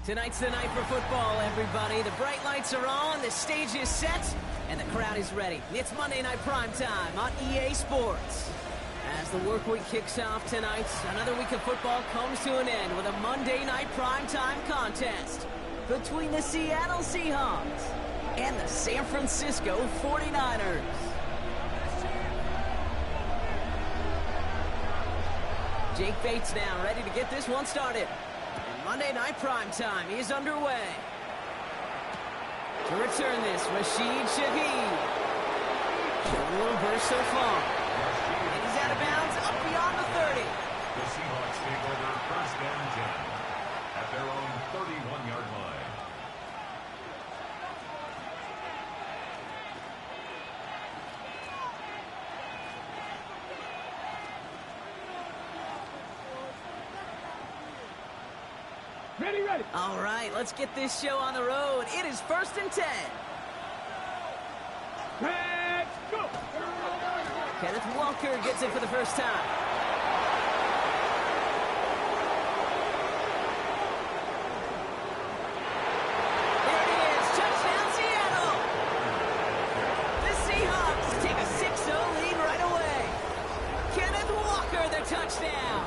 Tonight's the night for football, everybody. The bright lights are on, the stage is set, and the crowd is ready. It's Monday Night Primetime on EA Sports. As the work week kicks off tonight, another week of football comes to an end with a Monday Night Primetime contest between the Seattle Seahawks and the San Francisco 49ers. Jake Bates now ready to get this one started. And Monday Night Primetime is underway. To return this, Rashid Shaheed. Showing a little burst so far. And he's out of bounds, up beyond the 30. The Seahawks take over first and 10 at their own 31-yard line. Ready. All right, let's get this show on the road. It is first and 10. Let's go. Kenneth Walker gets it for the first time. There it is. Touchdown, Seattle. The Seahawks take a 6-0 lead right away. Kenneth Walker, the touchdown.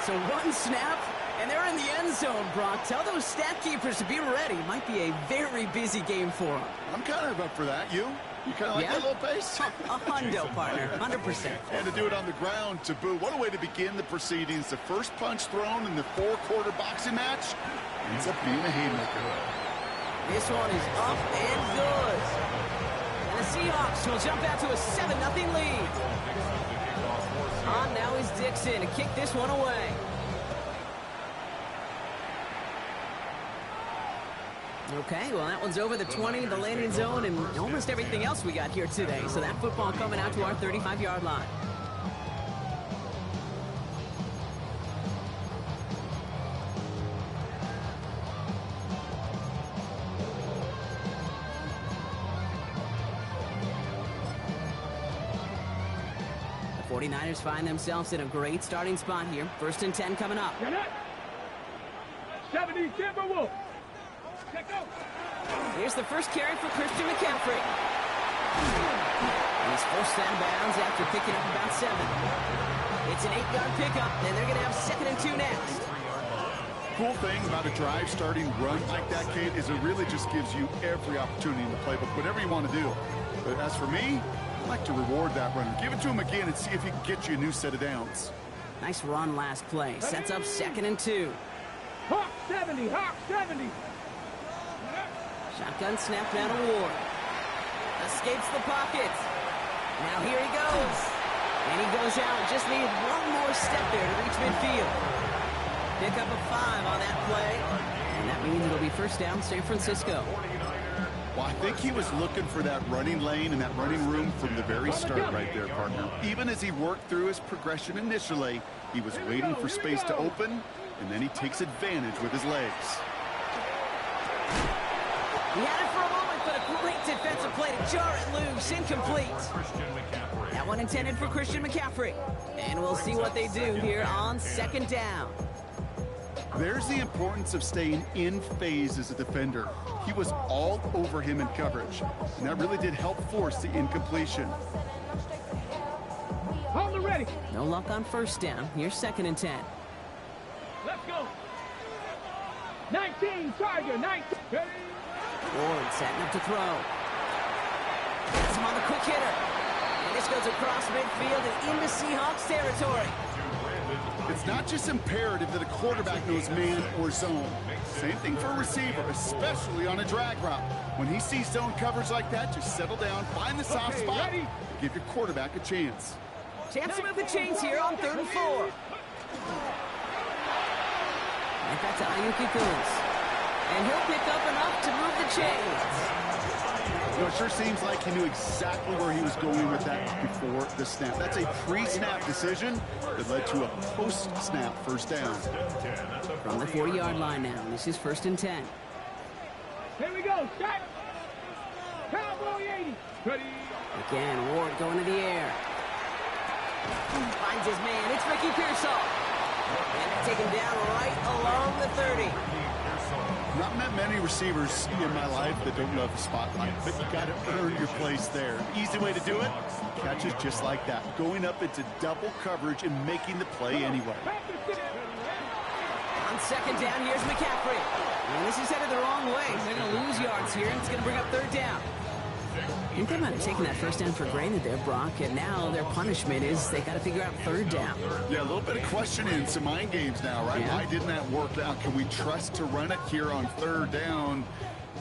So one snap, and they're in the end zone, Brock. Tell those stat keepers to be ready. Might be a very busy game for them. I'm kind of up for that. You kind of like that little pace? A hundo, partner. 100%. And to do it on the ground, to boot. What a way to begin the proceedings. The first punch thrown in the four-quarter boxing match ends up being a haymaker. This one is up and good. And the Seahawks will jump out to a 7-0 lead. On now is Dixon to kick this one away. Okay, well, that one's over the 20, the landing zone, and almost everything else we got here today. So that football coming out to our 35-yard line. The 49ers find themselves in a great starting spot here. First and 10 coming up. 70 Timberwolves. Here's the first carry for Christian McCaffrey. He's forced out of bounds after picking up about 7. It's an 8-yard pickup, and they're going to have 2nd and 2 next. Cool thing about a drive starting run like that, Kate, is it really just gives you every opportunity in the playbook, whatever you want to do. But as for me, I like to reward that runner. Give it to him again and see if he can get you a new set of downs. Nice run last play. Sets up 2nd and 2. Hawk 70. Shotgun snap down to Ward. Escapes the pocket. Now here he goes. And he goes out. Just needed one more step there to reach midfield. Pick up a 5 on that play. And that means it'll be first down, San Francisco. Well, I think he was looking for that running lane and that running room from the very start right there, partner. Even as he worked through his progression initially, he was waiting for space to open, and then he takes advantage with his legs. He had it for a moment, but a great defensive play to jar it loose. Incomplete. That one intended for Christian McCaffrey. And we'll see what they do here on 2nd down. There's the importance of staying in phase as a defender. He was all over him in coverage, and that really did help force the incompletion. Hold it ready. No luck on first down. Here's 2nd and 10. Let's go. 19, Tiger, 19. Ready. Ward setting up to throw. Gets him on the quick hitter. And this goes across midfield and into Seahawks territory. It's not just imperative that a quarterback knows man or zone. Same thing for a receiver, especially on a drag route. When he sees zone coverage like that, just settle down, find the soft spot, and give your quarterback a chance. Chance to move the chains here on 3rd and 4. And that's Ayuki Coons. And he'll pick up enough to move the chains. You know, it sure seems like he knew exactly where he was going with that before the snap. That's a pre-snap decision that led to a post-snap first down. From the 40-yard line now, this is 1st and 10. Here we go. Shot. Cowboy 80. Ready. Again, Ward going to the air. Finds his man. It's Ricky Pearsall. And they take him down right along the 30. Not met many receivers in my life that don't love the spotlight, but you got to earn your place there. Easy way to do it, catches just like that, going up into double coverage and making the play anyway. On second down, here's McCaffrey. And this is headed the wrong way. They're going to lose yards here, and it's going to bring up third down. I think they might have taken that first down for granted there, Brock, and now their punishment is they got to figure out third down. Yeah, a little bit of questioning, some mind games now, right? Yeah. Why didn't that work out? Can we trust to run it here on third down?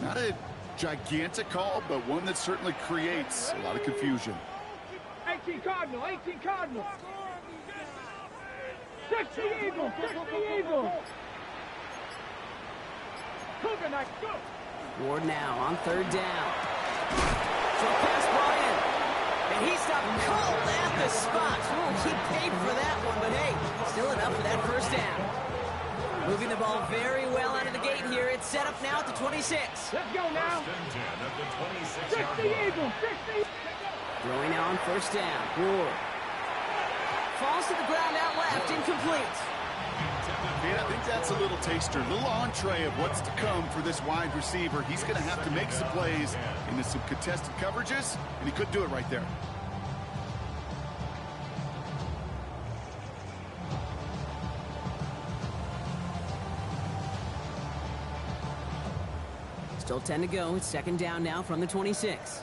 Not a gigantic call, but one that certainly creates a lot of confusion. 18 Cardinal, 18 Cardinal. 60 Eagles, 60 Eagles. Cougar Knight, go. Ward now on third down. Short pass brought in. And he stopped cold at the spot. Ooh, he paid for that one, but hey, still enough for that first down. Moving the ball very well out of the gate here. It's set up now at the 26. Let's go now. 60 Eagles, 60. Throwing now on first down. Ward. Falls to the ground out left, incomplete. And I think that's a little taster, a little entree of what's to come for this wide receiver. He's going to have to make some plays into some contested coverages, and he couldn't do it right there. Still 10 to go. It's second down now from the 26.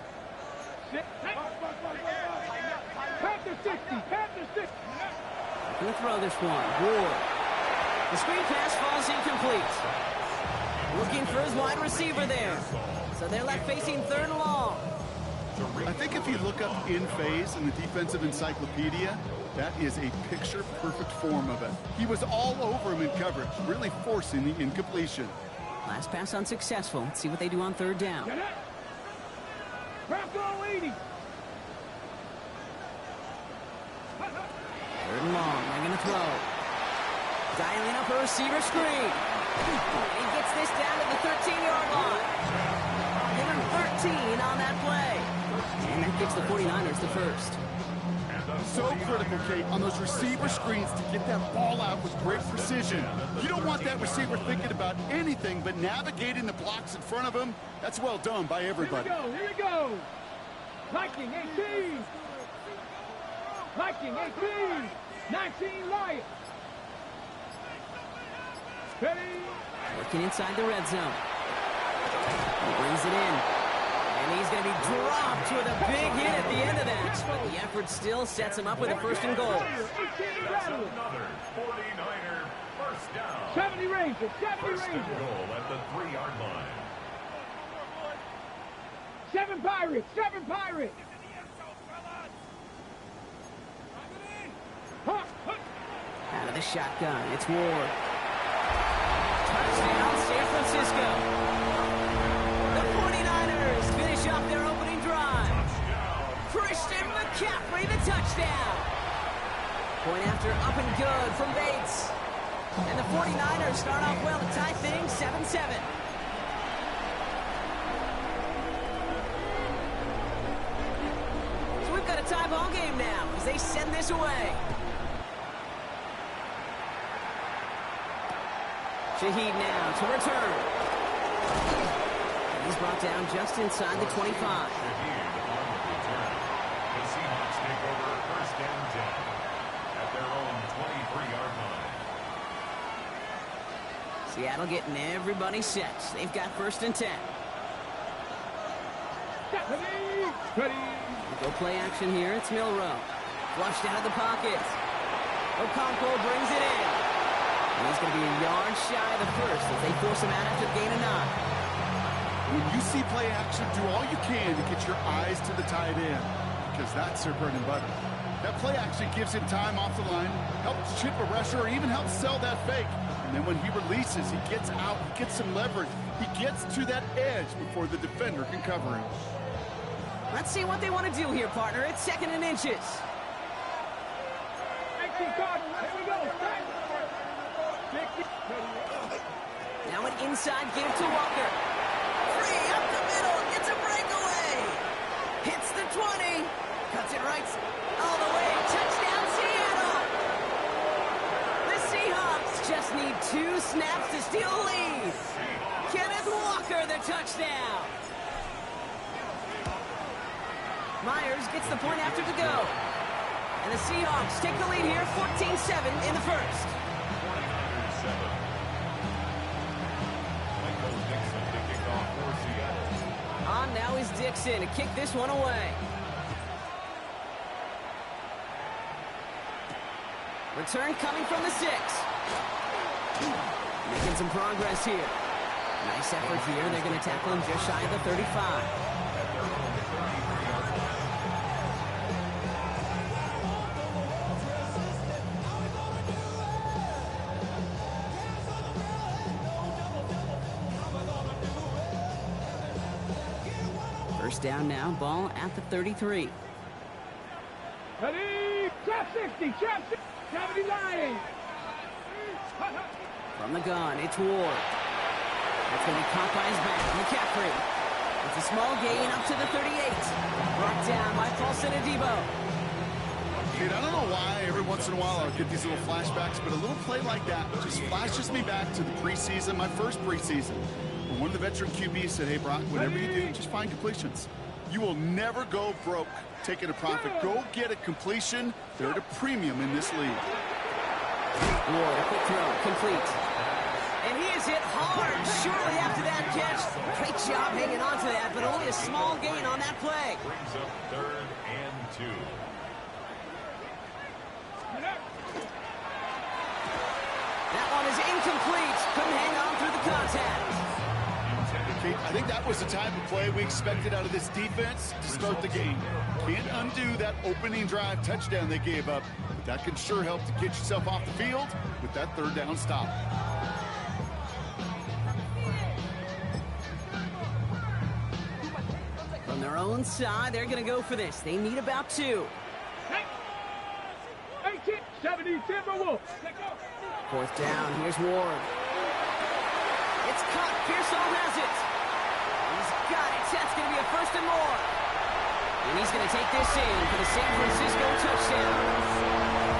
Panther 60, Panther 60. Going to throw this one. Ward. The screen pass falls incomplete. Looking for his wide receiver there. So they're left facing third and long. I think if you look up in phase in the defensive encyclopedia, that is a picture-perfect form of it. He was all over him in coverage, really forcing the incompletion. Last pass unsuccessful. Let's see what they do on third down. Get it. Bronco 80. Third and long. They're going to throw. Dialing up a receiver screen. He gets this down to the 13-yard line. Give him 13 on that play. And that gets the 49ers the first. So critical, Kate, on those receiver screens to get that ball out with great precision. You don't want that receiver thinking about anything but navigating the blocks in front of him. That's well done by everybody. Here we go. Viking 18. Viking 18. 19 Lions. Ready. Working inside the red zone. He brings it in. And he's going to be dropped with a big hit at the end of that. But the effort still sets him up with a first and goal. Another 49er first down. 70 Rangers, 70 First and Rangers. goal at the 3-yard line. 7 Pirates, 7 Pirates. Out of the shotgun, it's Ward. Touchdown, San Francisco. The 49ers finish off their opening drive. Christian McCaffrey, the touchdown. Point after up and good from Bates. And the 49ers start off well to tie things 7-7. So we've got a tie ball game now as they send this away. Shaheed now to return. He's brought down just inside the 25. Shaheed on the return. The Seahawks take over first and 10 at their own 23-yard line. Seattle getting everybody set. They've got first and 10. Ready. Go play action here. It's Milrow. Flushed out of the pocket. Okonkwo brings it in. And he's going to be a yard shy of the first as they force him out after the gain of 9. When you see play action, do all you can to get your eyes to the tight end, because that's their bread and butter. That play action gives him time off the line, helps chip a rusher, or even helps sell that fake. And then when he releases, he gets out, he gets some leverage. He gets to that edge before the defender can cover him. Let's see what they want to do here, partner. It's second and inches. 18 Cardinals. Here we go. Now an inside give to Walker. Free up the middle. Gets a breakaway. Hits the 20. Cuts it right all the way. Touchdown, Seattle. The Seahawks just need 2 snaps to steal a lead. Kenneth Walker, the touchdown. Myers gets the point after to go. And the Seahawks take the lead here, 14-7 in the first. On now is Dixon to kick this one away. Return coming from the 6. Making some progress here. Nice effort here. They're going to tackle him just shy of the 35. First down now, ball at the 33. Ready, trap 60, 79. From the gun, it's Ward. That's going to be caught by his back. McCaffrey. It's a small gain up to the 38. Brought down by Paulson Adebo. Kid, I don't know why every once in a while I'll get these little flashbacks, but a little play like that just flashes me back to the preseason, my first preseason. When one of the veteran QBs said, hey, Brock, whatever you do, just find completions. You will never go broke taking a profit. Go get a completion. They're at a premium in this league. Ward, a quick throw, complete. And he is hit hard shortly after that catch. Great job hanging on to that, but only a small gain on that play. Brings up 3rd and 2. That one is incomplete. Couldn't hang on through the contact. I think that was the type of play we expected out of this defense to start the game. Can't undo that opening drive touchdown they gave up, but that can sure help to get yourself off the field with that 3rd down stop. From their own side, they're going to go for this. They need about 2. 70 Timberwolves. 4th down, here's Ward. It's caught, Pearsall has it. He's got it, that's going to be a 1st and more. And he's going to take this in for the San Francisco touchdown.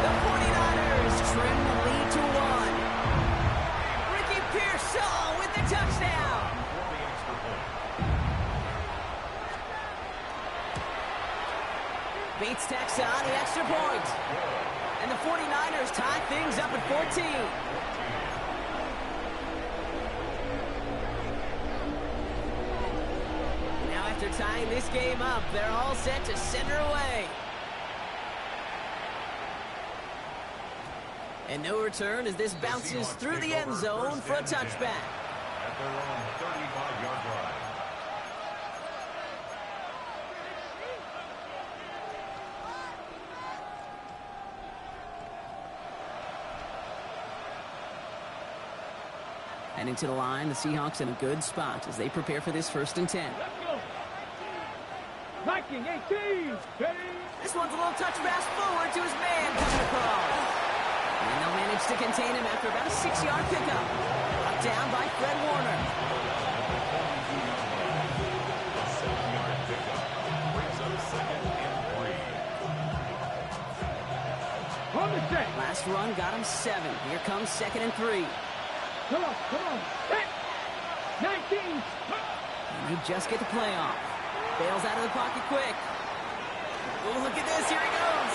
The 49ers trim the lead to 1. Ricky Pearsall with the touchdown. Bates tacks on the extra point. And the 49ers tie things up at 14. Now after tying this game up, they're all set to center away. And no return as this bounces through the end zone for a touchback. At their own 35-yard line. Heading to the line, the Seahawks in a good spot as they prepare for this 1st and 10. Let's go. Viking 18. This one's a little touch pass forward to his man coming across. And they'll manage to contain him after about a 6-yard pickup. Brought down by Fred Warner. A 7-yard pickup brings up 2nd and 3. On the set. Last run got him 7. Here comes 2nd and 3. Come on. Hey. 19. And they just get the play off. Bails out of the pocket quick. Oh, look at this. Here he goes.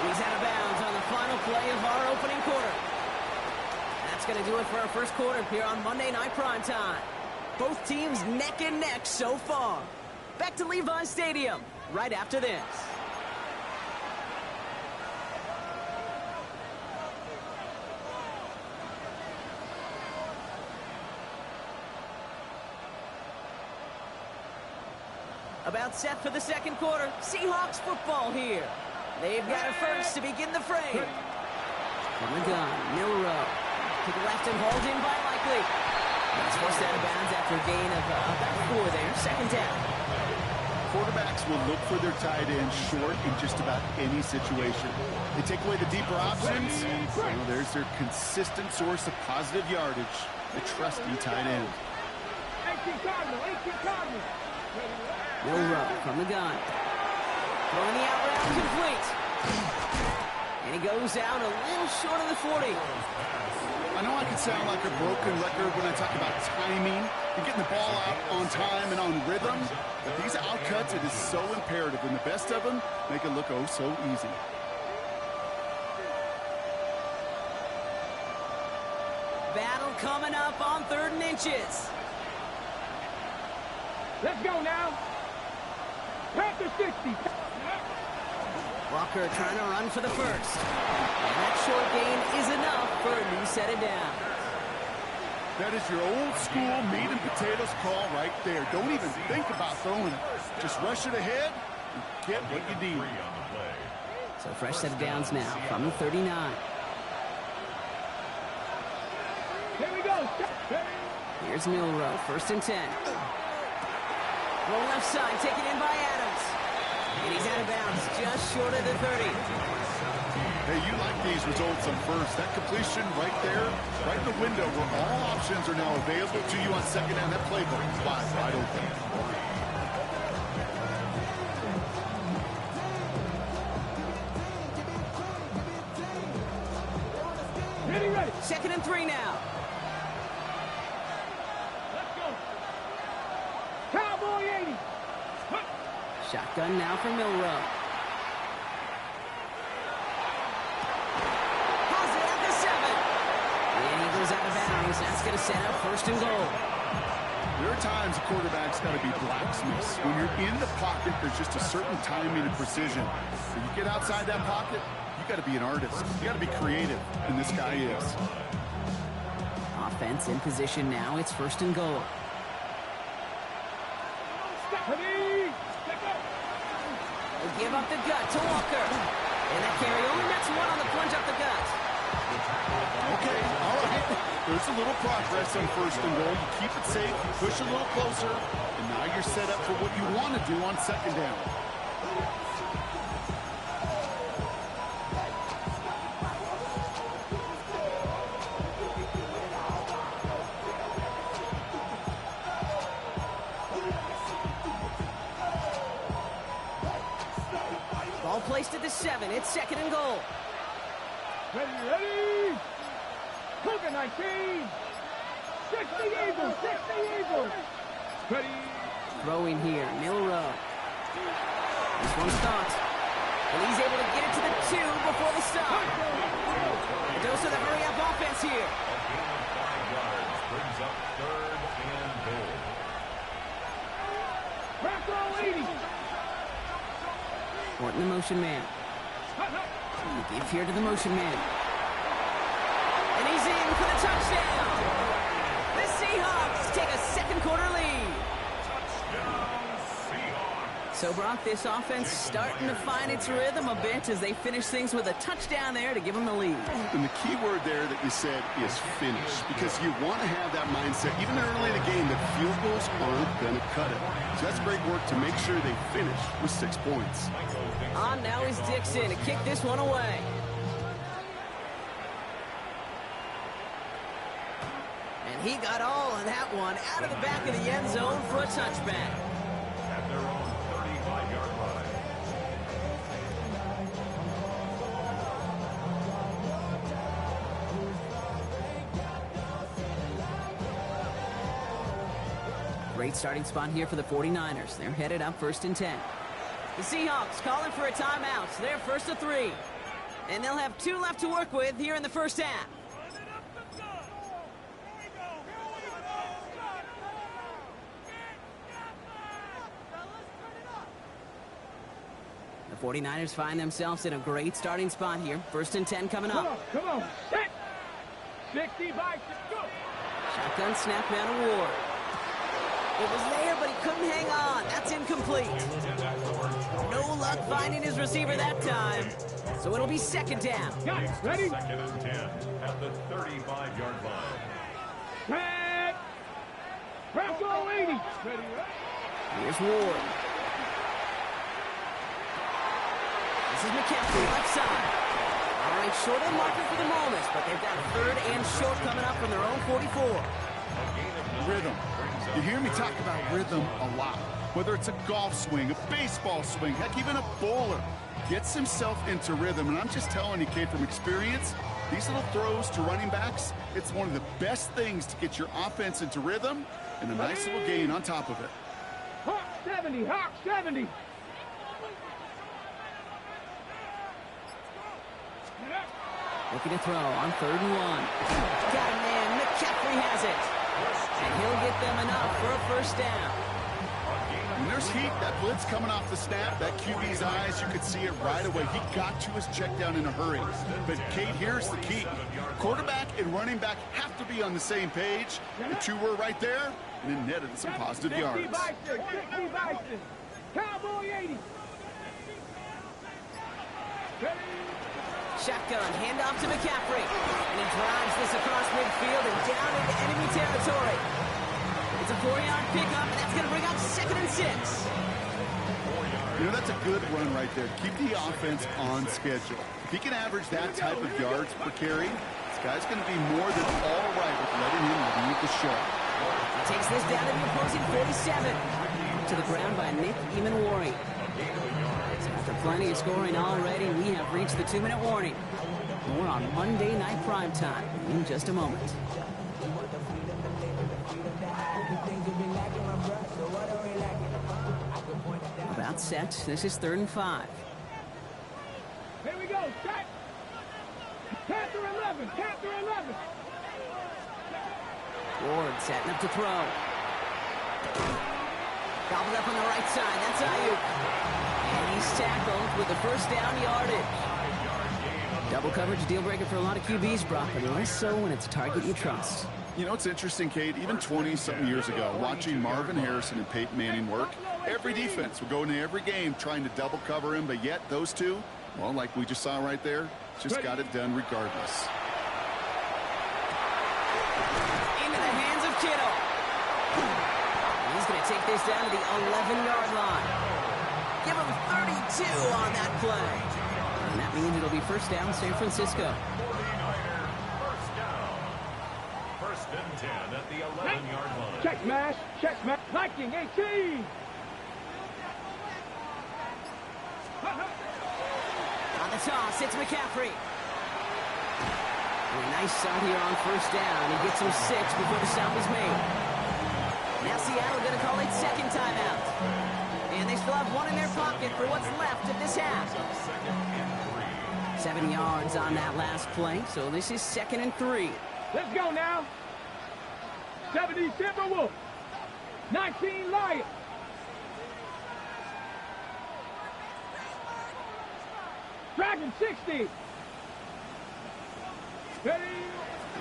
He's out of bounds on the final play of our opening quarter. That's going to do it for our first quarter here on Monday Night Primetime. Both teams neck and neck so far. Back to Levi's Stadium right after this. About set for the 2nd quarter. Seahawks football here. They've got it first to begin the frame. From the gun, Milrow. To the left and hauled in by Likely. That's forced out of bounds after a gain of about 4 there. 2nd down. Quarterbacks will look for their tight end short in just about any situation. They take away the deeper options. Well, there's their consistent source of positive yardage. The trusty tight end. 18 Cardinal. Milrow from the gun. Throwing the out route complete. And he goes out a little short of the 40. I know I can sound like a broken record when I talk about timing and getting the ball out on time and on rhythm, but these outcuts, it is so imperative, and the best of them make it look oh so easy. Battle coming up on 3rd and inches. Let's go now. Pass the 60. Walker trying to run for the first. And that short gain is enough for a new set of downs. That is your old school meat and potatoes call right there. Don't even think about throwing it. Just rush it ahead and get what you need. So fresh set of downs now from the 39. Here we go. Here's Milrow, 1st and 10. Roll left side, taken in by Adams. And he's out of bounds, just short of the 30. Hey, you like these results on first. That completion right there, right in the window where all options are now available to you on second down. That playbook flies right open. Ready. 2nd and 3 now. Let's go. Cowboy 80. Shotgun now for Milrow. Has it at the 7. And he goes out of bounds. That's going to set up 1st and goal. There are times a quarterback's got to be blacksmiths. When you're in the pocket, there's just a certain timing and precision. When you get outside that pocket, you got to be an artist. You got to be creative, and this guy is. Offense in position now. It's 1st and goal. They give up the gut to Walker. And that carry only nets 1 on the plunge up the gut. Okay, all right. There's a little progress on 1st and goal. You keep it safe, you push a little closer, and now you're set up for what you want to do on 2nd down. Ball placed at the 7. It's 2nd and goal. Ready. Cougar 19. 60 Eagles. Ready. Throwing here, Milrow. This one's caught. And he's able to get it to the 2 before the stop. A dose of the hurry-up offense here. A gain of 5 yards brings up 3rd and goal. Back row 80. Horton the motion man. Give here to the motion man. And he's in for the touchdown. The Seahawks take a 2nd quarter lead. Touchdown, Seahawks. So, Brock, this offense starting to find its rhythm a bit as they finish things with a touchdown there to give them the lead. And the key word there that you said is finish, because you want to have that mindset, even early in the game, that field goals aren't going to cut it. So that's great work to make sure they finish with 6 points. On now is Dixon to kick this one away. And he got all of that one out of the back of the end zone for a touchback. At their own 35-yard line. Great starting spot here for the 49ers. They're headed up 1st and 10. The Seahawks calling for a timeout. So they're 1st and 3. And they'll have 2 left to work with here in the 1st half. The 49ers find themselves in a great starting spot here. 1st and 10 coming up. Come on. Hit. 60 by 6. Go. Shotgun snap down to Ward. It was there, but he couldn't hang on. That's incomplete. No luck finding his receiver that time. So it'll be 2nd down. Got it. Ready? 2nd and 10 at the 35-yard line. Tag. Bronco 80. Ready. Here's Ward. This is McCaffrey, left side. All right, short of the marker for the moment, but they've got 3rd and short coming up from their own 44. Rhythm. You hear me talk about rhythm a lot. Whether it's a golf swing, a baseball swing, heck, even a bowler. gets himself into rhythm. And I'm just telling you, Kate, from experience, these little throws to running backs, it's one of the best things to get your offense into rhythm and a nice little gain on top of it. Hawk 70, Hawk 70. Looking to throw on 3rd and 1. Got it, man. McCaffrey has it. And he'll get them enough for a first down. When there's heat, that blitz coming off the snap, that QB's eyes, you could see it right away. He got to his check down in a hurry. But, Kate, here's the key. Quarterback and running back have to be on the same page. The two were right there, and it netted some positive yards. Cowboy 80. Shotgun, handoff to McCaffrey. And he drives this across midfield and down into enemy territory. It's a 4-yard pickup, and that's going to bring up 2nd and 6. You know, that's a good run right there. Keep the offense on schedule. If he can average that type of yards per carry, this guy's going to be more than all right with letting him lead the show. He takes this down to the opposing 47. To the ground by Nick Emanwari. After plenty of scoring already, we have reached the 2-minute warning. More on Monday Night Primetime in just a moment. About set. This is 3rd and 5. Here we go. Set. Panther 11. Panther 11. Ward setting up to throw. Gobbled up on the right side. That's Ayuk. And he's tackled with the first down yardage. Double coverage deal breaker for a lot of QBs, Brock, but less so when it's a target you trust. You know, it's interesting, Kate, even 20-something years ago, watching Marvin Harrison and Peyton Manning work, every defense would go into every game trying to double cover him, but yet those two, well, like we just saw right there, just got it done regardless. Into the hands of Kittle. He's going to take this down to the 11-yard line. Give him 32 on that play. And that means it'll be first down San Francisco. First and 10 at the 11-yard line. Check smash. Check smash. Viking 18. On the toss, it's McCaffrey. And a nice start here on first down. He gets him 6 before the stop is made. Now Seattle going to call it second timeout. And they still have one in their pocket for what's left of this half. 7 yards on that last play, so this is 2nd and 3. Let's go now. 70 Timberwolves. 19 Lions. Dragon 60.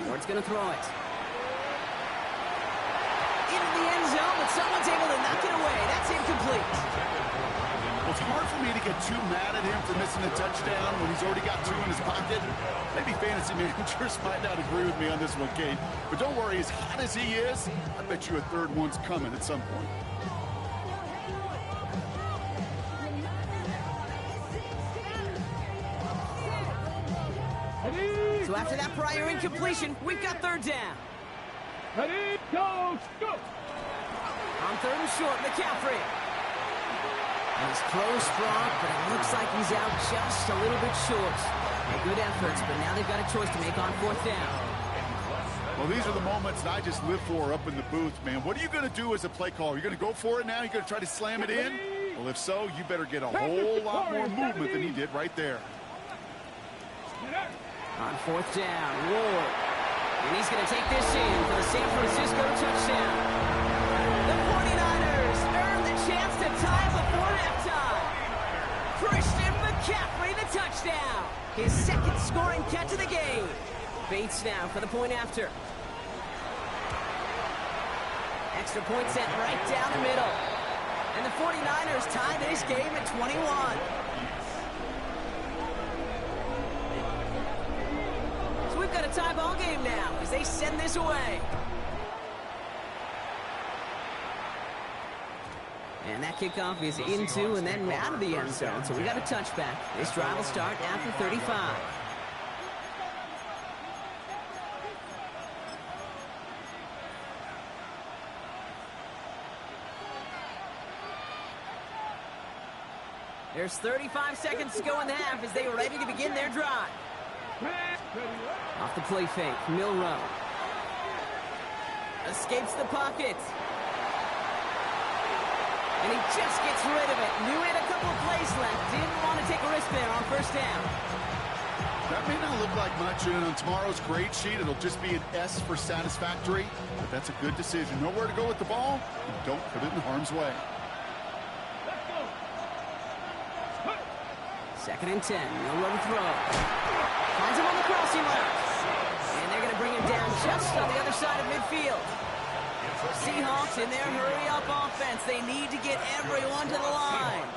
Ward's going to throw it. Into the end zone, but someone's able to knock it away. That's incomplete. Well, it's hard for me to get too mad at him for missing a touchdown when he's already got 2 in his pocket. Maybe fantasy managers might not agree with me on this one, Kate. But don't worry, as hot as he is, I bet you a 3rd one's coming at some point. So after that prior incompletion, we've got 3rd down. Ready, go, go. On 3rd and short, McCaffrey. And he's close, Brock, but it looks like he's out just a little bit short. Good efforts, but now they've got a choice to make on 4th down. Well, these are the moments that I just live for up in the booth, man. What are you going to do as a play caller? You're going to go for it now? You're going to try to slam it in? Well, if so, you better get a whole lot more movement than he did right there. On 4th down, Ward. And he's going to take this in for the San Francisco touchdown. The 49ers earn the chance to tie before halftime. Christian McCaffrey, the touchdown. His 2nd scoring catch of the game. Bates now for the point after. Extra point set right down the middle. And the 49ers tie this game at 21. So we've got a tie ball game now as they send this away. And that kickoff is into and then out of the end zone. So we got a touchback. This drive will start after 35. There's 35 seconds to go in the half as they are ready to begin their drive. Off the play fake, Milrow. Escapes the pocket. And he just gets rid of it. Knew he had a couple of plays left. Didn't want to take a risk there on first down. That may not look like much, and on tomorrow's grade sheet, it'll just be an S for satisfactory, but that's a good decision. Know where to go with the ball, and don't put it in harm's way. Second and 10, no run throw. Finds him on the crossing route. And they're going to bring him down just on the other side of midfield. Seahawks in their hurry-up offense. They need to get everyone to the line.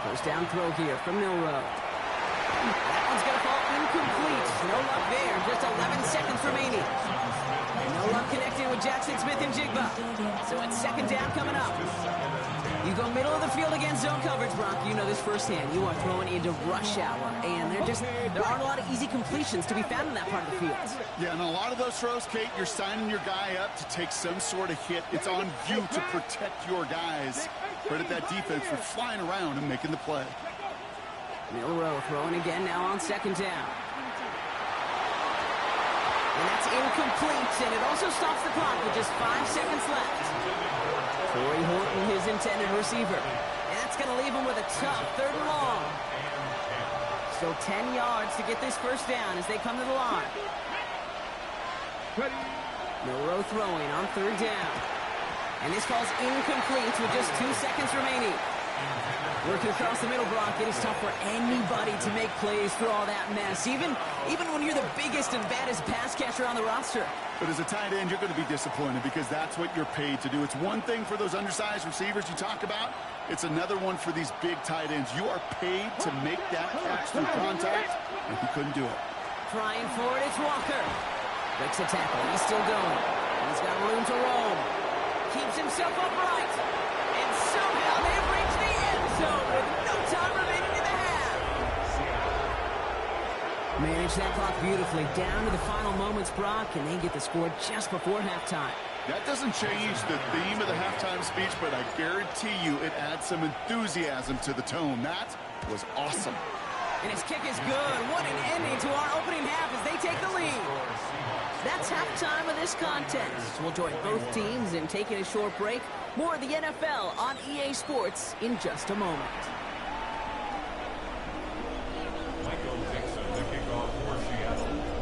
First down throw here from Milrow. That one's going to fall incomplete. No luck there. Just 11 seconds remaining. And no luck connected with Jackson Smith and Jigba. So it's second down coming up. You go middle of the field against zone coverage, Brock. You know this firsthand. You are throwing into rush hour, and there aren't a lot of easy completions to be found in that part of the field. Yeah, and a lot of those throws, Kate, you're signing your guy up to take some sort of hit. It's on you to protect your guys. Credit that defense for flying around and making the play. Milrow throwing again now on second down. And that's incomplete, and it also stops the clock with just 5 seconds left. Corey Horton, his intended receiver. And that's going to leave him with a tough third and long. Still 10 yards to get this first down as they come to the line. Milrow throwing on third down. And this falls incomplete with just 2 seconds remaining. Working across the middle, Brock, it is tough for anybody to make plays through all that mess, even when you're the biggest and baddest pass catcher on the roster. But as a tight end, you're going to be disappointed because that's what you're paid to do. It's one thing for those undersized receivers you talk about. It's another one for these big tight ends. You are paid to make that catch through contact, and he couldn't do it. Trying for it, it's Walker. Breaks a tackle. He's still going. He's got room to roam. Keeps himself upright. And somehow they've reached the end zone with no time remaining in the half. Manage that clock beautifully down to the final moments, Brock, and they get the score just before halftime. That doesn't change the theme of the halftime speech, but I guarantee you it adds some enthusiasm to the tone. That was awesome. And his kick is good. What an ending to our opening half as they take the lead. That's halftime of this contest. We'll join both teams in taking a short break. More of the NFL on EA Sports in just a moment.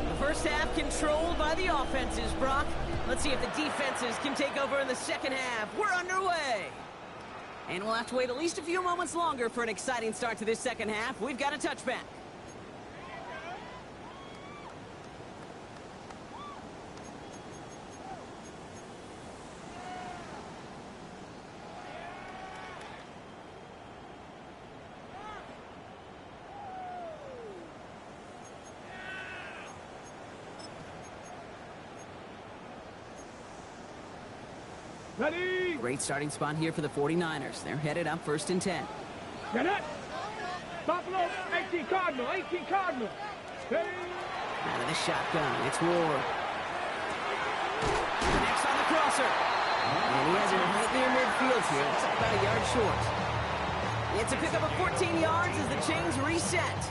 The first half controlled by the offenses, Brock. Let's see if the defenses can take over in the second half. We're underway. And we'll have to wait at least a few moments longer for an exciting start to this second half. We've got a touchback. Ready? Great starting spot here for the 49ers. They're headed up first and 10. Get it. Buffalo, 18 Cardinal, 18 Cardinal. Ready? Out of the shotgun, it's Ward. Next on the crosser. And he has it right near midfield here. It's about a yard short. It's a pickup of 14 yards as the chains reset.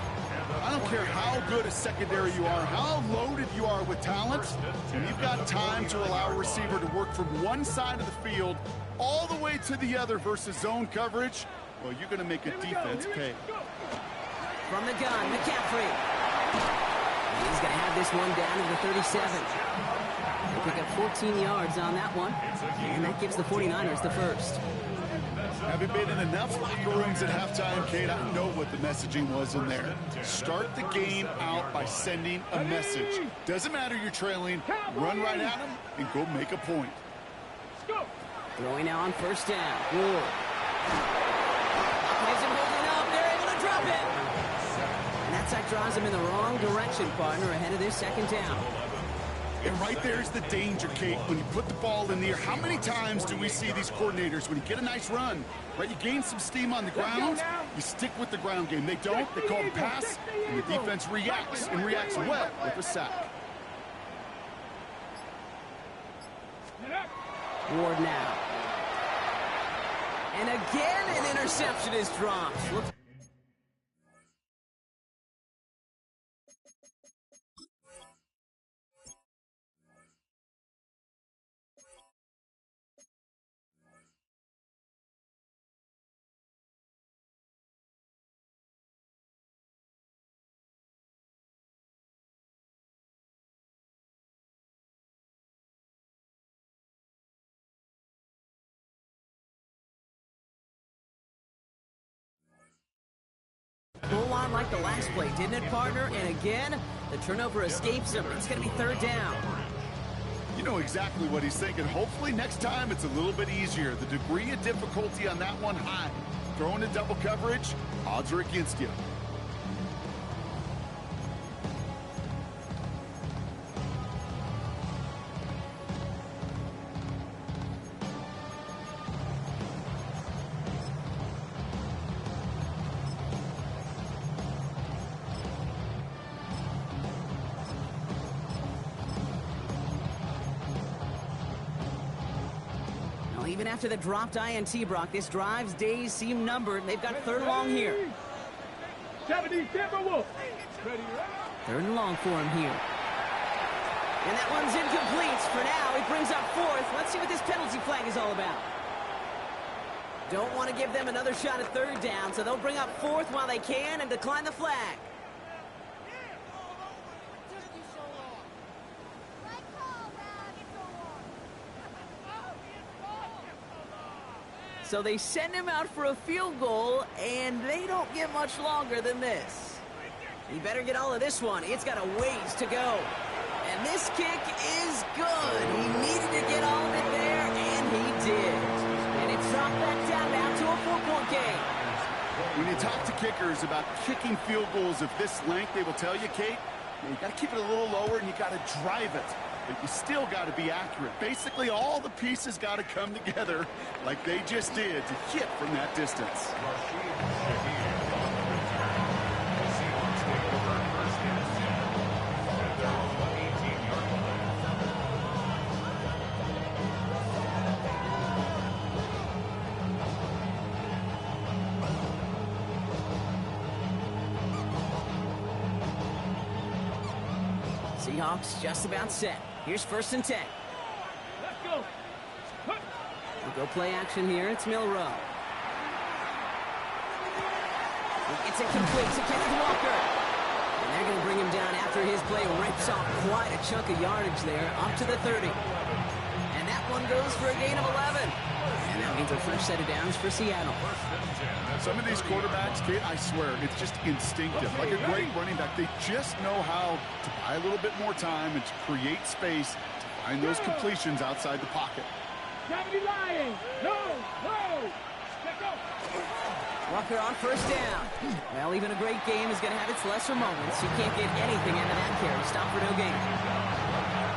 I don't care how good a secondary you are, how loaded you are with talent, and you've got time to allow a receiver to work from one side of the field all the way to the other versus zone coverage, well, you're going to make a defense pay. From the gun, McCaffrey. He's going to have this one down to the 37. They pick up 14 yards on that one, and that gives the 49ers the first. Having been in enough locker rooms at halftime, Kate, I know what the messaging was in there. Start the game out by sending a message. Doesn't matter you're trailing, run right at them and go make a point. Throwing now on first down. Ward. Isn't holding up. They're able to drop it. And that sack drives him in the wrong direction, partner, ahead of this second down. And right there's the danger, Kate, when you put the ball in the air. How many times do we see these coordinators, when you get a nice run, right, you gain some steam on the ground, you stick with the ground game. They don't, they call the pass, and the defense reacts, and reacts well with a sack. Ward now. And again, an interception is dropped. Look. Full on like the last play, didn't it, partner? And again, the turnover escapes him. It's going to be third down. You know exactly what he's thinking. Hopefully next time it's a little bit easier. The degree of difficulty on that one high. Throwing in double coverage, odds are against you. Even after the dropped INT, Brock, this drive's days seem numbered. They've got third and long here. 70, Timberwolf. Third and long for him here. And that one's incomplete for now. He brings up fourth. Let's see what this penalty flag is all about. Don't want to give them another shot at third down, so they'll bring up fourth while they can and decline the flag. So they send him out for a field goal, and they don't get much longer than this. He better get all of this one. It's got a ways to go. And this kick is good. He needed to get all of it there, and he did. And it's dropped back down now to a 4-point game. When you talk to kickers about kicking field goals of this length, they will tell you, Kate, you got to keep it a little lower and you got to drive it. But you still got to be accurate. Basically, all the pieces got to come together like they just did to hit from that distance. Seahawks just about set. Here's 1st and 10. Let's go. We'll go play action here. It's Milrow. It's incomplete to Kenneth Walker. And they're going to bring him down after his play rips off quite a chunk of yardage there, up to the 30. And that one goes for a gain of 11. And that means a fresh set of downs for Seattle. Some of these quarterbacks, Kate, I swear, it's just instinctive. Like a great running back, they just know how to buy a little bit more time and to create space to find those completions outside the pocket. 70 Lions. No. Let's go. Walker on 1st down. Well, even a great game is going to have its lesser moments. You can't get anything out of that carry. Stop for no gain.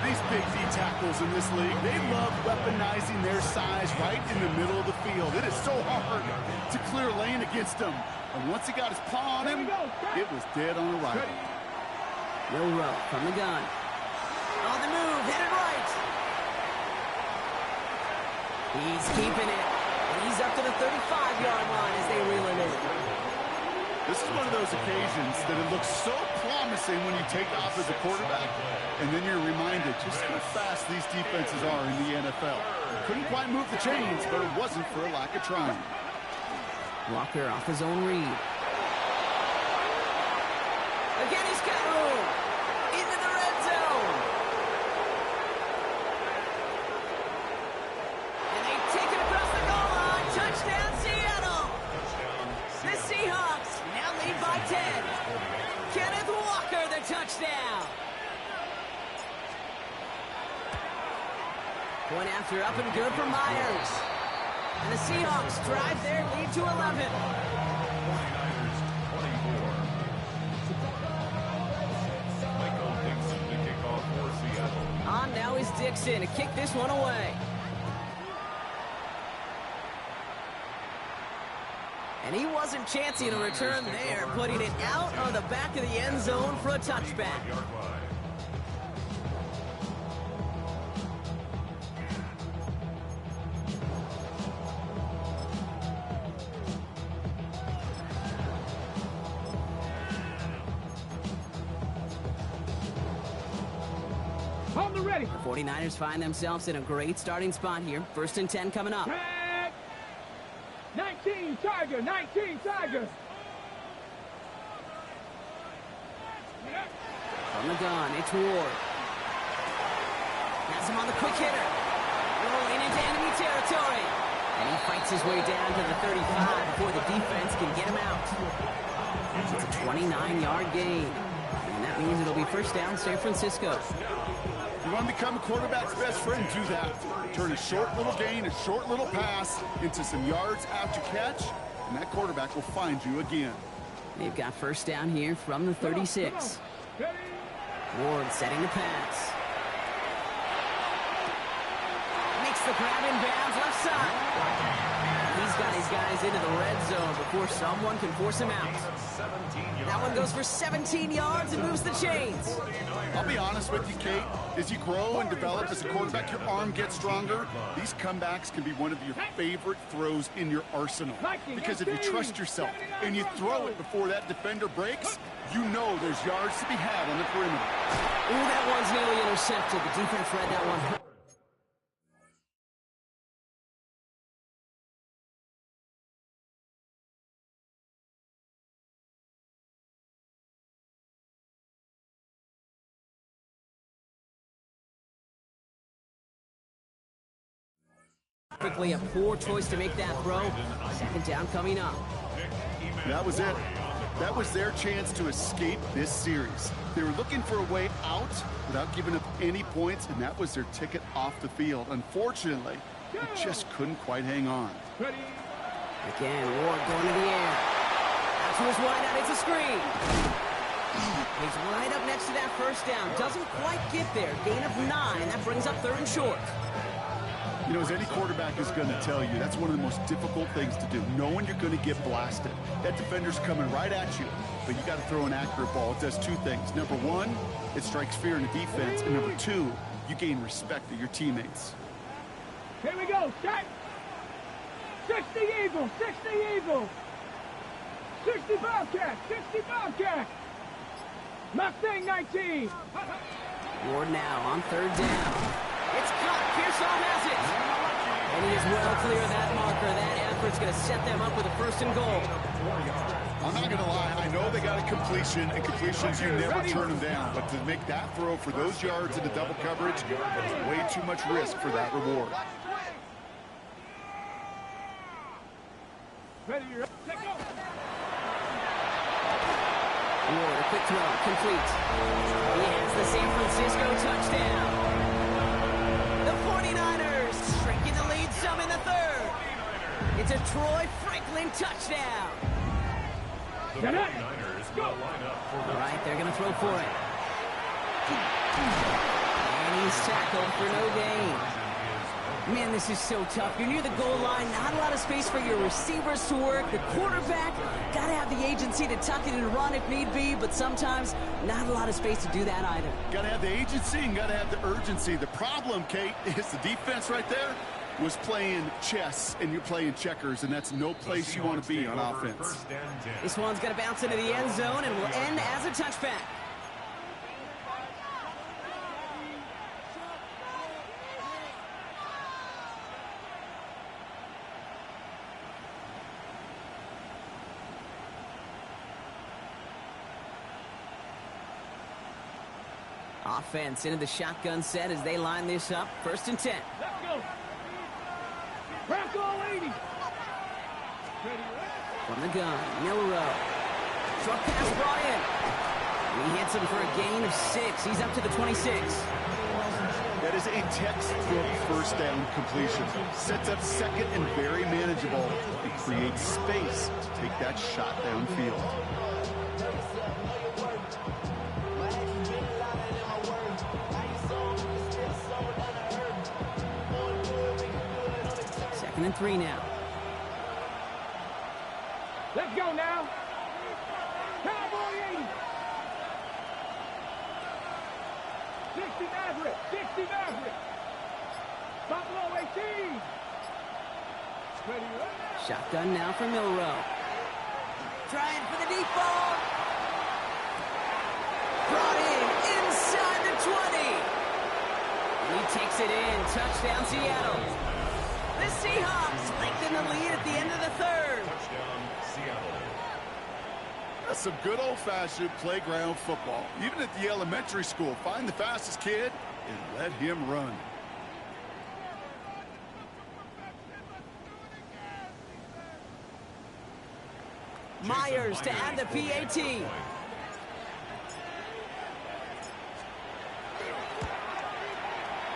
These big D tackles in this league, they love weaponizing their size right in the middle of the field. It is so hard to clear lane against them. And once he got his paw on him, it was dead on arrival. Milrow from the gun. On the move, headed right. He's keeping it. And he's up to the 35-yard line as they reel it in. This is one of those occasions that it looks so promising when you take off as a quarterback, and then you're reminded just how fast these defenses are in the NFL. Couldn't quite move the chains, but it wasn't for a lack of trying. Walker off his own read. Again, he's got room. Into the red zone. And they take it across the goal line. Touchdown, Seattle. The Seahawks now lead by 10. Kenneth Walker, the touchdown. Point after up and good for Myers. And the Seahawks drive their lead to 11. On now is Dixon to kick this one away. And he wasn't chancing a return there, putting it out of the back of the end zone for a touchback. on the ready. The 49ers find themselves in a great starting spot here. 1st and 10 coming up. 19 Tiger, 19 Tiger. From the gun, it's Ward. Has him on the quick hitter. Rolling into enemy territory. And he fights his way down to the 35 before the defense can get him out. It's a 29-yard gain. And that means it'll be 1st down, San Francisco. You want to become a quarterback's best friend, do that. Turn a short little gain, a short little pass into some yards after catch, and that quarterback will find you again. They've got 1st down here from the 36. Ward setting the pass. Makes the grab in bounds left side. He's got his guys into the red zone before someone can force him out. That one goes for 17 yards and moves the chains. I'll be honest with you, Kate. As you grow and develop as a quarterback, your arm gets stronger. These comebacks can be one of your favorite throws in your arsenal. Because if you trust yourself and you throw it before that defender breaks, you know there's yards to be had on the perimeter. Ooh, that one's nearly intercepted. The defense read that one. Quickly, a poor choice to make that throw. 2nd down coming up. That was it. That was their chance to escape this series. They were looking for a way out without giving up any points, and that was their ticket off the field. Unfortunately, they just couldn't quite hang on. Again, Ward going to the air. Out to his wideout, it's a screen. He's right up next to that 1st down. Doesn't quite get there. Gain of 9. That brings up 3rd and short. You know, as any quarterback is going to tell you, that's one of the most difficult things to do, knowing you're going to get blasted. That defender's coming right at you, but you got to throw an accurate ball. It does 2 things. Number 1, it strikes fear in the defense, and number 2, you gain respect of your teammates. Here we go, set. 60 Eagle, 60 Eagle. 60 Bobcat, 60 Bobcat. Mustang 19. Ward now on 3rd down. It's caught. Pearsall has it. And he is well clear of that marker. That effort's going to set them up with a 1st and goal. I'm not going to lie. I know they got a completion, and completions, you never turn them down. But to make that throw for those yards into double coverage, that's way too much risk for that reward. Ready, you're up. Take go. Ward, a quick throw, complete. He has the San Francisco touchdown. The 49ers shrinking the lead some in the 3rd. It's a Troy Franklin touchdown. The 49ers will line up for the... All right, they're going to throw for it. And he's tackled for no gain. Man, this is so tough. You're near the goal line, not a lot of space for your receivers to work. The quarterback, got to have the agency to tuck it and run if need be, but sometimes not a lot of space to do that either. Got to have the agency and got to have the urgency. The problem, Kate, is the defense right there was playing chess and you're playing checkers, and that's no place you want to be on offense. This one's going to bounce into the end zone and will end as a touchback. Offense into the shotgun set as they line this up. 1st and 10. Let's go. Crack all 80. From the gun, Milrow. Short pass brought in. He hits him for a gain of 6. He's up to the 26. That is a textbook 1st down completion. Sets up 2nd and very manageable. It creates space to take that shot downfield. Second and 3 now. Let's go now. Cowboy 80. 60 Maverick. 60 Maverick. Buffalo 18. Ready, right? Shotgun now for Milrow. Trying for the deep ball. Brought in inside the 20. He takes it in. Touchdown, Seattle. The Seahawks lengthen the lead at the end of the third. Touchdown, Seattle. That's some good old-fashioned playground football. Even at the elementary school, find the fastest kid and let him run. Myers to add the PAT.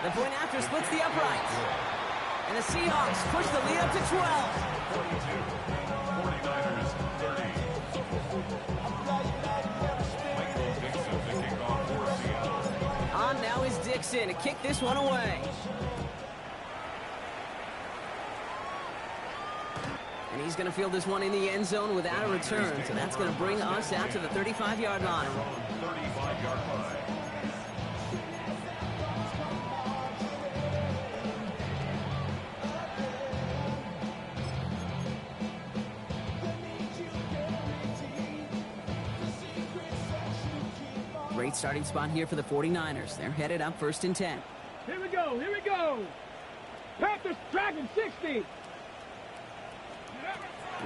The point after splits the uprights. And the Seahawks push the lead up to 12. 42. 49ers 30. Michael Dixon to kick off for Seattle. On now is Dixon to kick this one away. And he's going to field this one in the end zone without a return. So that's going to bring us out to the 35-yard line. 35-yard line. Great starting spot here for the 49ers. They're headed up 1st and 10. Here we go, here we go. Panthers dragging 60.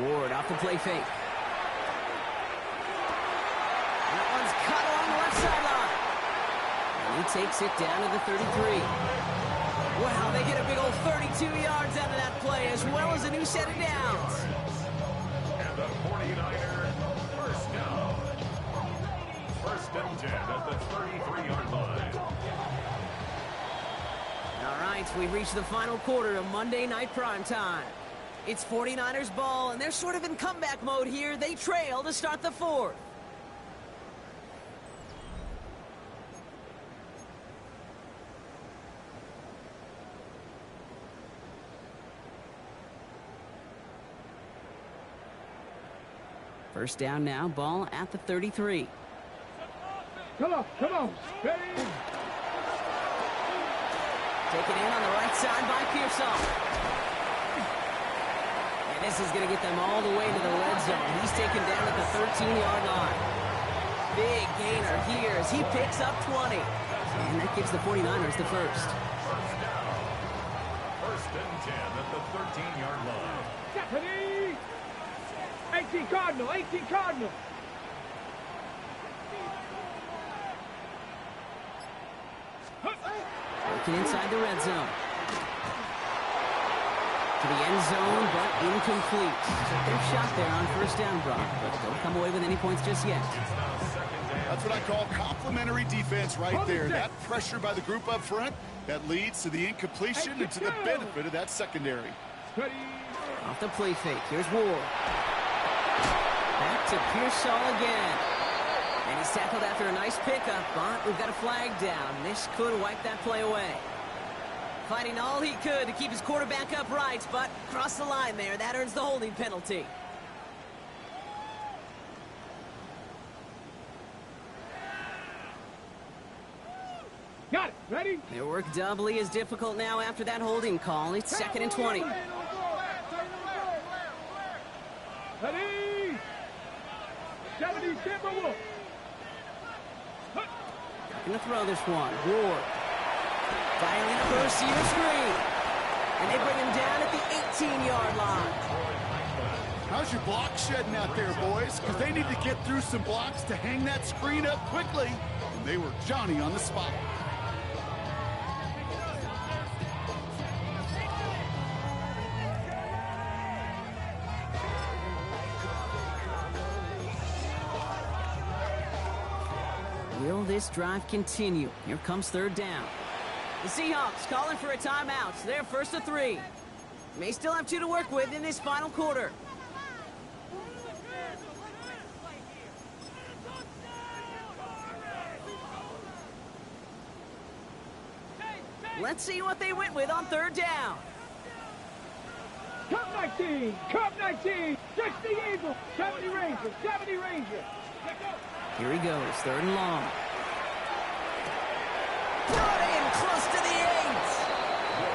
Ward off the play fake. That one's cut along the left sideline. And he takes it down to the 33. Wow, they get a big old 32 yards out of that play, as well as a new set of downs. And the 49ers first down. 1st and 10 at the 33-yard line. All right, we've reached the final quarter of Monday Night Primetime. It's 49ers ball, and they're sort of in comeback mode here. They trail to start the fourth. First down now, ball at the 33. Come on, come on. Ready? Taken in on the right side by Pearsall. And this is going to get them all the way to the red zone. He's taken down at the 13-yard line. Big gainer here as he picks up 20. And that gives the 49ers the first. First down. 1st and 10 at the 13-yard line. Stephanie! 18 Cardinal, 18 Cardinal. Working inside the red zone. To the end zone, but incomplete. Took their shot there on 1st down, Brock, but don't come away with any points just yet. That's what I call complimentary defense right there. That pressure by the group up front, that leads to the incompletion and to the benefit of that secondary. Ready? Off the play fake, here's Ward. Back to Pearsall again. And he's tackled after a nice pickup, but we've got a flag down. This could wipe that play away. Fighting all he could to keep his quarterback upright, but crossed the line there. That earns the holding penalty. Got it. Ready? Their work doubly as difficult now after that holding call. It's 2nd and 20. Ready? 70 Timberwolves. Going to throw this one. Ward. Dialing up a receiver screen. And they bring him down at the 18-yard line. How's your block shedding out there, boys? Because they need to get through some blocks to hang that screen up quickly. And they were Johnny on the spot. Will this drive continue? Here comes 3rd down. The Seahawks calling for a timeout. They're 1st to 3. May still have 2 to work with in this final quarter. Let's see what they went with on 3rd down. Cup 19, Cup 19, 60 Eagles, 70 Rangers, 70 Rangers. Here he goes, 3rd and long. Brought in close to the 8.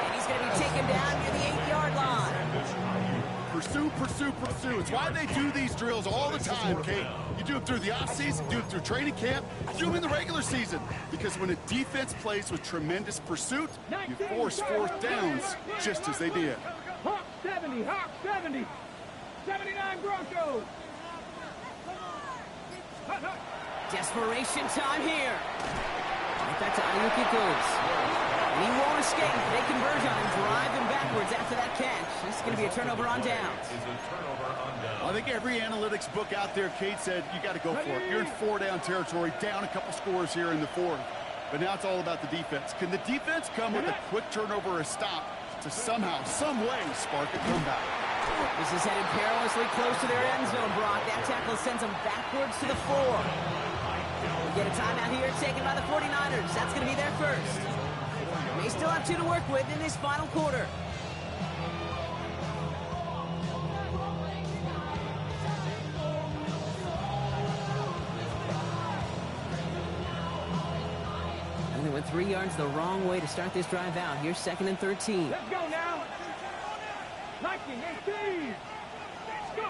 And he's going to be taken down near the 8-yard line. Pursue, pursue, pursue. It's why they do these drills all the time, Kate. You do it through the offseason, you do it through training camp, you do them in the regular season. Because when a defense plays with tremendous pursuit, you force fourth downs just as they did. Hawk 70, Hawk 70. 79 Broncos. Desperation time here. Right back to Ayuk it goes. And he won't escape. They converge on him, drive him backwards after that catch. This is going to be a turnover on downs. I think every analytics book out there, Kate, said you got to go for it. You're in 4-down territory, down a couple scores here in the fourth. But now it's all about the defense. Can the defense come with a quick turnover or a stop to somehow, some way, spark a comeback? This is headed perilously close to their end zone, Brock. That tackle sends them backwards to the 4. We get a timeout here taken by the 49ers. That's going to be their first. They still have 2 to work with in this final quarter. And they went 3 yards the wrong way to start this drive out. Here's 2nd and 13. Let's go now. 19, 18. Let's go.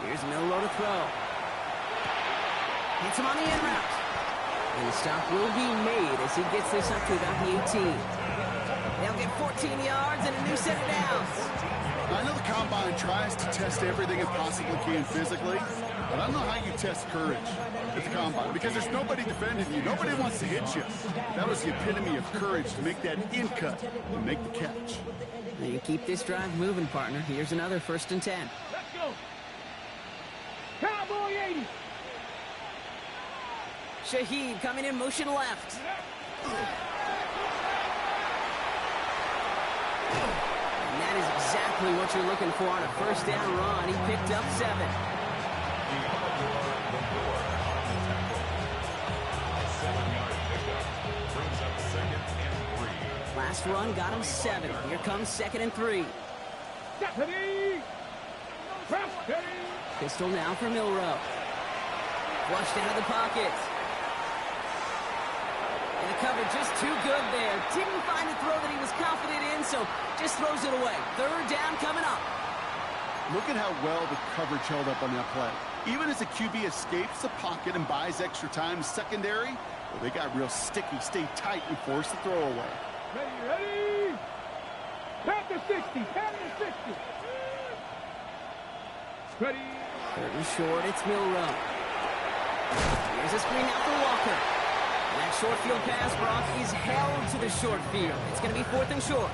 Here's Milroe to throw. Hits him on the end route. And the stop will be made as he gets this up to about the 18. They'll get 14 yards and a new set of downs. I know the Combine tries to test everything it possibly can physically, but I don't know how you test courage at the Combine because there's nobody defending you. Nobody wants to hit you. That was the epitome of courage to make that in cut and make the catch. Now you keep this drive moving, partner. Here's another 1st and 10. Let's go. Cowboy 80. Shaheed coming in motion left. And that is exactly what you're looking for on a 1st down run. He picked up 7. Last run got him 7. Here comes 2nd and 3. Stephanie. Pistol now for Milroe. Flushed out of the pocket. And the cover just too good there. Didn't find the throw that he was confident in, so just throws it away. 3rd down coming up. Look at how well the coverage held up on that play. Even as the QB escapes the pocket and buys extra time secondary, well, they got real sticky, stay tight, and force the throw away. Ready. Pat the 60. Pat the 60. Ready. 3rd and short, it's Milroe. Here's a screen out for Walker. And that short field pass, Brock, is held to the short field. It's going to be 4th and short.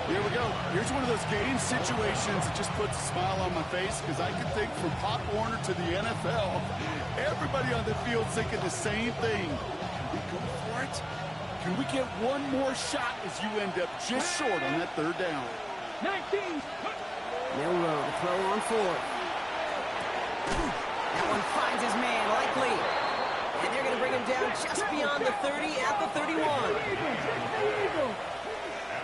Here we go. Here's one of those game situations that just puts a smile on my face because I can think from Pop Warner to the NFL, everybody on the field thinking the same thing. Can we go for it? Can we get one more shot as you end up just short on that 3rd down? 19. Milroe to throw on 4th. That one finds his man, likely. And they're going to bring him down just beyond the 30 at the 31. And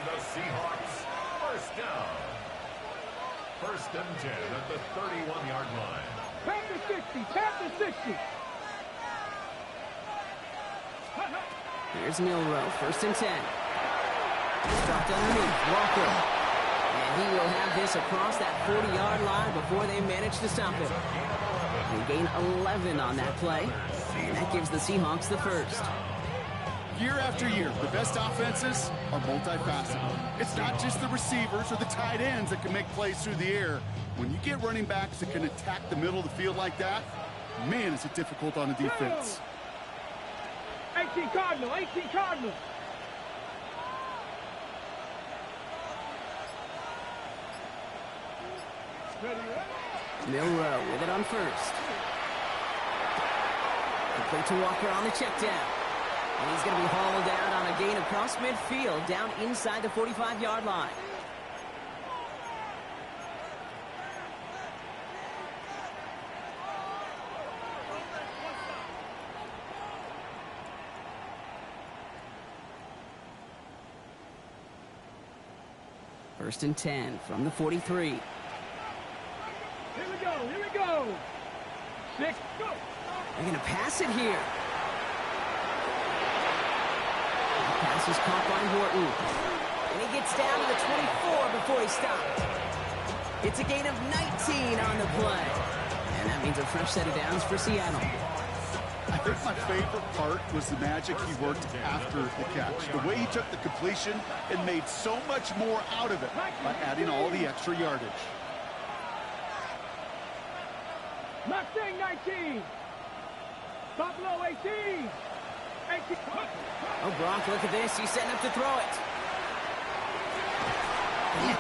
the Seahawks, 1st down. 1st and 10 at the 31-yard line. Pat the 60. Pat the 60. Here's Milroe, 1st and 10. He's dropped underneath, Walker. And he will have this across that 40-yard line before they manage to stop him. They gain 11 on that play, and that gives the Seahawks the 1st. Year after year, the best offenses are multifaceted. It's not just the receivers or the tight ends that can make plays through the air. When you get running backs that can attack the middle of the field like that, man, is it difficult on the defense. 18 Cardinal. 18 Cardinal. Milroe with it on 1st. Complete to Walker on the check down. And he's going to be hauled out on a gain across midfield, down inside the 45-yard line. First and 10 from the 43. Here we go. Here we go. 6, go. They're going to pass it here. The pass is caught by Horton. And he gets down to the 24 before he stopped. It's a gain of 19 on the play. And that means a fresh set of downs for Seattle. I think my favorite part was the magic he worked after the catch. The way he took the completion and made so much more out of it by adding all the extra yardage. Mustang 19. Buffalo 18. 18. Oh, Brock, look at this. He's setting up to throw it.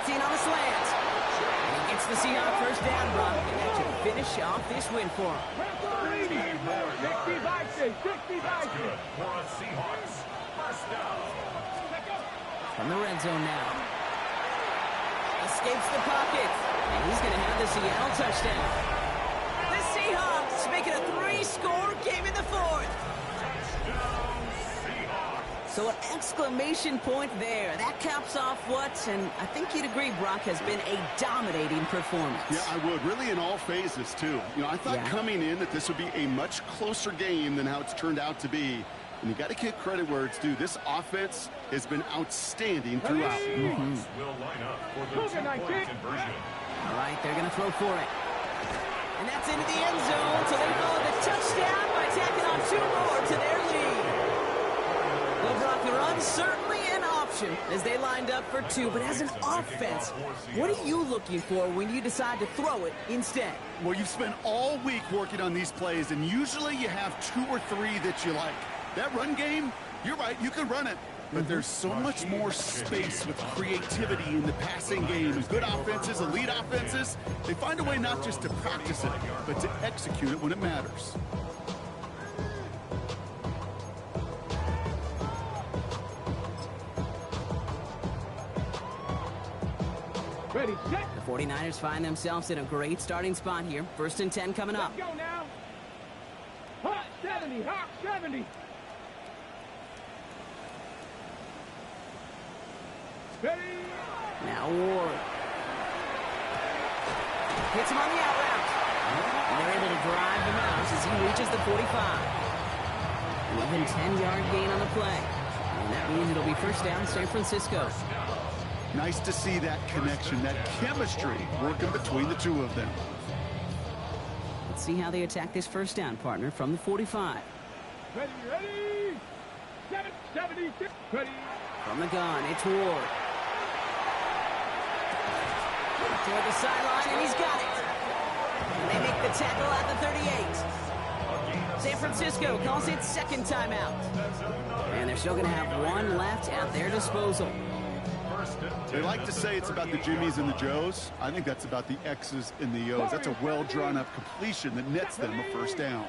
18 on the slant. And he gets the Seahawks first down, Brock. And that should finish off this win for him. 60-60. For a Seahawks first down. From the red zone now. Escapes the pocket. And he's going to have the Seattle touchdown. The Seahawks make it a 3-score game in the fourth. So an exclamation point there. That caps off what, and I think you'd agree, Brock, has been a dominating performance. Yeah, I would. Really in all phases, too. You know, I thought coming in that this would be a much closer game than how it's turned out to be. And you got to give credit where it's due. This offense has been outstanding throughout. Will line up for the two-point conversion. All right, they're going to throw for it. And that's into the end zone, so they follow the touchdown by tacking on 2 more to their lead. Well, Brock, the run certainly an option as they lined up for 2, but as an offense, what are you looking for when you decide to throw it instead? Well, you've spent all week working on these plays, and usually you have 2 or 3 that you like. That run game, you're right, you can run it. But there's so much more space with creativity in the passing game. Good offenses, elite offenses, they find a way not just to practice it, but to execute it when it matters. Ready, set. The 49ers find themselves in a great starting spot here. 1st and 10 coming up. Let's go now. Hot 70, hot 70. Ready. Now Ward. Hits him on the out route. And they're able to drive him out as he reaches the 45. An even 10-yard gain on the play. And that means it'll be first down San Francisco. Nice to see that connection, that chemistry working between the 2 of them. Let's see how they attack this first down, partner, from the 45. Ready, ready. 76. Ready. From the gun, it's Ward. Toward the sideline, and he's got it. And they make the tackle at the 38. San Francisco calls it second timeout. And they're still going to have 1 left at their disposal. They like to say it's about the Jimmies and the Joes. I think that's about the X's and the O's. That's a well-drawn-up completion that nets them a first down.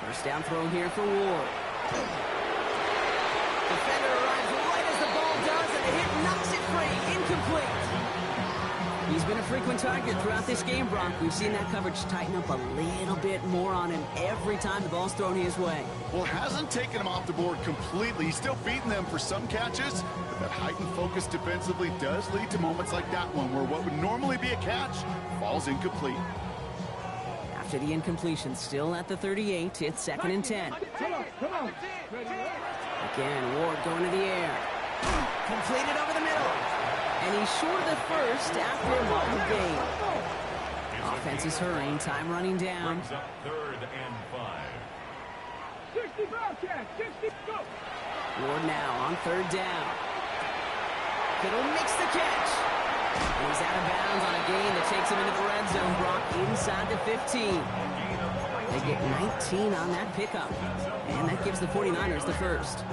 First down throw here for Ward. Defender arrives right as the ball does, and the hit knocks it free. Incomplete. He's been a frequent target throughout this game, Brock. We've seen that coverage tighten up a little bit more on him every time the ball's thrown his way. Well, hasn't taken him off the board completely. He's still beating them for some catches, but that heightened focus defensively does lead to moments like that one where what would normally be a catch falls incomplete. After the incompletion, still at the 38, it's 2nd and 10. Come on. Again, Ward going to the air. Completed over the middle. And he's short of the first after a long gain. Offense is hurrying, time running down. Brings up 3rd and 5. 60 broadcast, 60, go. Ward now on 3rd down. Kittle makes the catch. And he's out of bounds on a gain that takes him into the red zone, Brock, inside the 15. They get 19 on that pickup. And that gives the 49ers the first.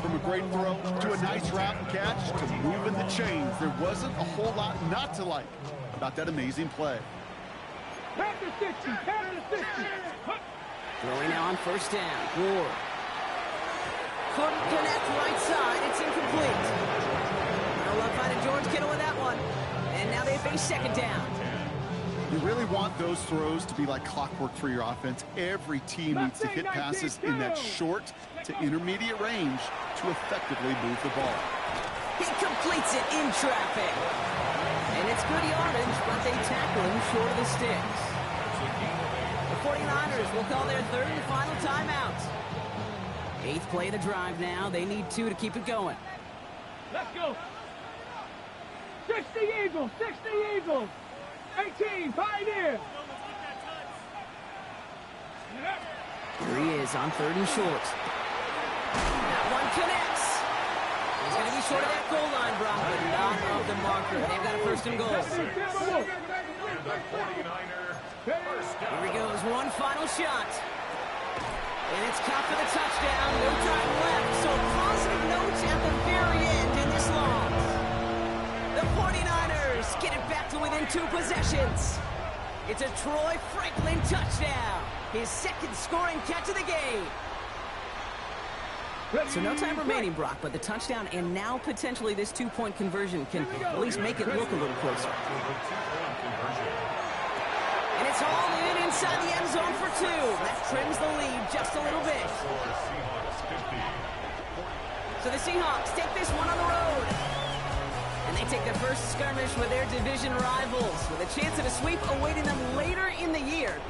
From a great throw to a nice route and catch to moving the chains, there wasn't a whole lot not to like about that amazing play. Pass to 60, pass to 60. Throwing now on 1st down. Ward. Couldn't connect right side. It's incomplete. No luck finding George Kittle with that one. And now they face 2nd down. You really want those throws to be like clockwork for your offense. Every team needs to hit passes in that short to intermediate range to effectively move the ball. He completes it in traffic. And it's good yardage, but they tackle him short of the sticks. The 49ers will call their 3rd and final timeout. Eighth play of the drive now. They need 2 to keep it going. Let's go. 60 Eagles, 60 Eagles. 18, Pioneer. Here he is on 3rd and short. That one connects. He's going to be short of that goal line, Brock, but not of the marker. They've got a 1st and goal. Here he goes, one final shot. And it's caught for the touchdown. No time left, so positive notes at the very end in this loss. The 49ers get it back to within 2 possessions. It's a Troy Franklin touchdown. His 2nd scoring catch of the game. So no time remaining, Brock, but the touchdown and now potentially this 2-point conversion can at least make it look a little closer. And it's all in inside the end zone for 2. That trims the lead just a little bit. So the Seahawks take this one on the road. And they take their first skirmish with their division rivals with a chance at a sweep awaiting them later in the year.